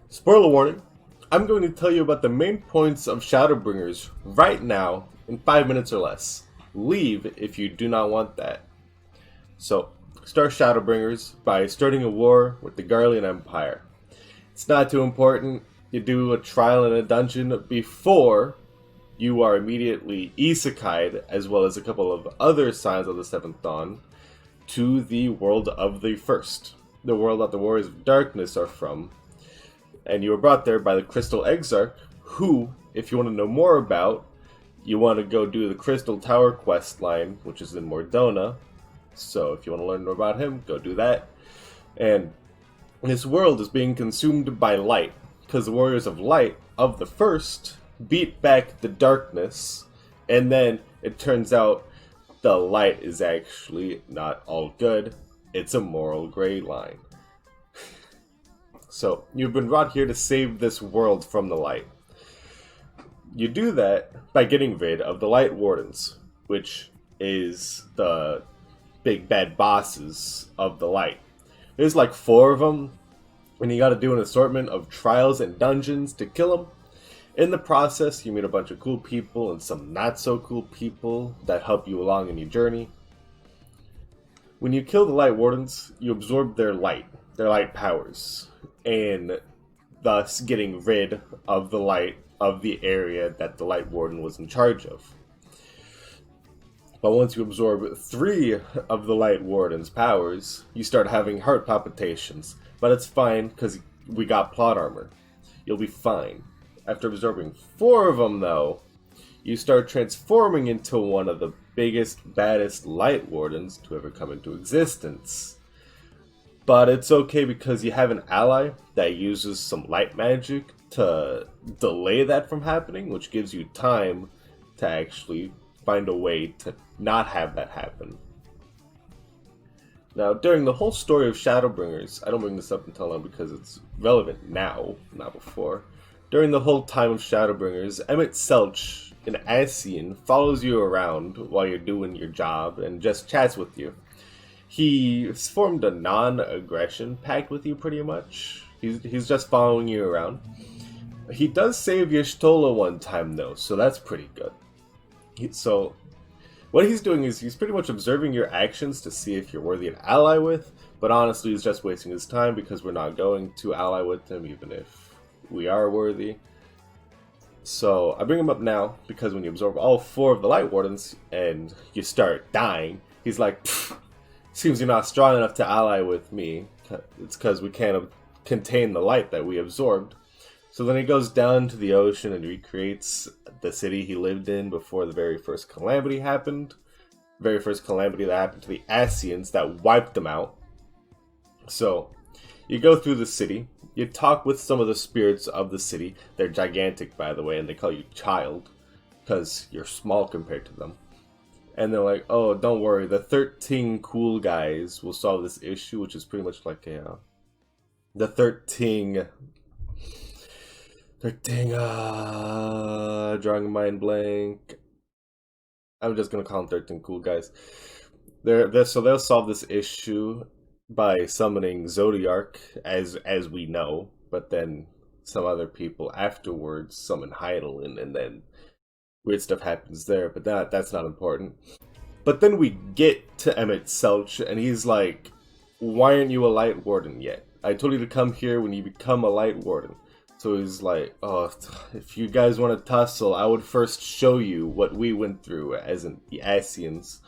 Spoiler warning, I'm going to tell you about the main points of Shadowbringers right now in 5 minutes or less. Leave if you do not want that. So, start Shadowbringers by starting a war with the Garlean Empire. It's not too important. You do a trial in a dungeon before you are immediately isekai'd, as well as a couple of other signs of the Seventh Dawn, to the world of the First, the world that the Warriors of Darkness are from. And you were brought there by the Crystal Exarch, who, if you want to know more about, you want to go do the Crystal Tower quest line, which is in Mordona. So if you want to learn more about him, go do that. And this world is being consumed by light, because the Warriors of Light of the First beat back the darkness, and then it turns out the light is actually not all good. It's a moral gray line. So, you've been brought here to save this world from the light. You do that by getting rid of the Light Wardens, which is the big bad bosses of the light. There's like 4 of them, and you gotta do an assortment of trials and dungeons to kill them. In the process, you meet a bunch of cool people and some not so cool people that help you along in your journey. When you kill the Light Wardens, you absorb their light powers, and thus getting rid of the light of the area that the Light Warden was in charge of. But once you absorb 3 of the Light Warden's powers, you start having heart palpitations. But it's fine, because we got plot armor. You'll be fine. After absorbing 4 of them, though, you start transforming into one of the biggest, baddest Light Wardens to ever come into existence. But it's okay because you have an ally that uses some light magic to delay that from happening, which gives you time to actually find a way to not have that happen. Now, during the whole story of Shadowbringers, I don't bring this up until now because it's relevant now, not before. During the whole time of Shadowbringers, Emmett Selch, an Ascian, follows you around while you're doing your job and just chats with you. He's formed a non-aggression pact with you, pretty much. He's just following you around. He does save Y'shtola one time, though, so that's pretty good. So, what he's doing is he's pretty much observing your actions to see if you're worthy an ally with, but honestly he's just wasting his time because we're not going to ally with him, even if we are worthy. So, I bring him up now because when you absorb all 4 of the Light Wardens and you start dying, he's like, seems you're not strong enough to ally with me. It's because we can't contain the light that we absorbed. So then he goes down to the ocean and recreates the city he lived in before the very first calamity happened. The very first calamity that happened to the Ascians that wiped them out. So, you go through the city. You talk with some of the spirits of the city. They're gigantic, by the way, and they call you child because you're small compared to them. And they're like, oh, don't worry, the 13 cool guys will solve this issue, which is pretty much like the 13, drawing a mind blank. I'm just gonna call them 13 cool guys. So they'll solve this issue by summoning Zodiark, as we know, but then some other people afterwards summon Hydaelyn, and then weird stuff happens there, but that's not important. But then we get to Emmett Selch, and he's like, why aren't you a Light Warden yet? I told you to come here when you become a Light Warden. So he's like, oh, if you guys want to tussle, I would first show you what we went through as the Ascians.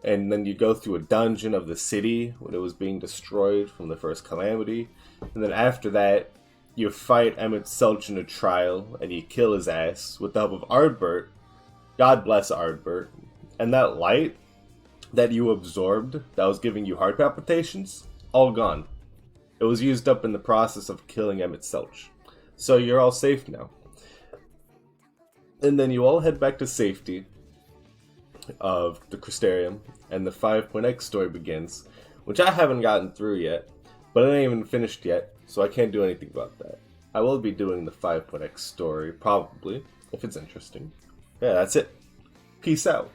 And then you go through a dungeon of the city when it was being destroyed from the first calamity. And then after that, you fight Emmett Selch in a trial, and you kill his ass with the help of Ardbert. God bless Ardbert. And that light that you absorbed, that was giving you heart palpitations, all gone. It was used up in the process of killing Emmett Selch. So you're all safe now. And then you all head back to safety of the Crystarium, and the 5.x story begins, which I haven't gotten through yet, but it ain't even finished yet, so I can't do anything about that. I will be doing the 5.x story, probably, if it's interesting. Yeah, that's it. Peace out.